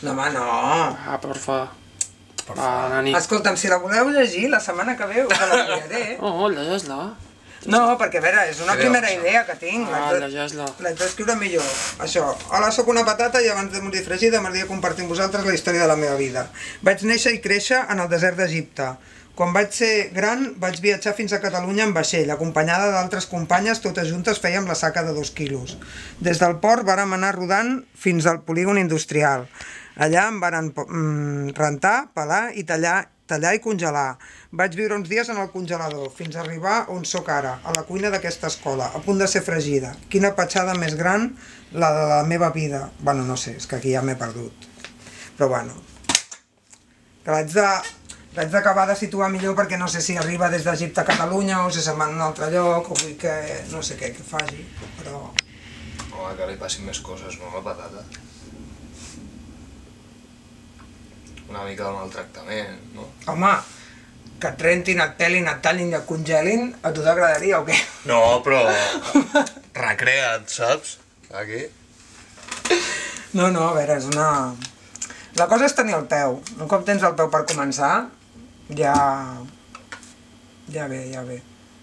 No, home, no. Ah, porfa. Va, nani. Escolta'm, si la voleu llegir, la setmana que ve us la enviaré. Oh, llegeix-la. No, perquè a veure, és una primera idea que tinc. Llegeix-la. L'haig d'escriure millor. Això, hola, sóc una patata i abans de morir fregida m'agradaria compartir amb vosaltres la història de la meva vida. Vaig néixer i créixer en el desert d'Egipte. Quan vaig ser gran vaig viatjar fins a Catalunya en vaixell, acompanyada d'altres companyes, totes juntes fèiem la saca de 2 quilos. Des del port vàrem anar rodant fins al polígon industrial. Allà em varen rentar, pelar i tallar i congelar. Vaig viure uns dies en el congelador, fins a arribar on sóc ara, a la cuina d'aquesta escola, a punt de ser fregida. Quina petjada més gran, la de la meva vida. Bueno, no sé, és que aquí ja m'he perdut. Però bueno, que l'haig d'acabar de situar millor perquè no sé si arriba des d'Egipte a Catalunya o si se'n va a un altre lloc o vull que no sé què que faci, però... Home, que li passin més coses, no, la patata. Una mica de maltractament, no? Home, que et rentin, et pelin, et tallin i et congelin, a tu t'agradaria o què? No, però... recrea't, saps? Aquí. No, a veure, és una... La cosa és tenir el peu. Un cop tens el peu per començar, ja ve.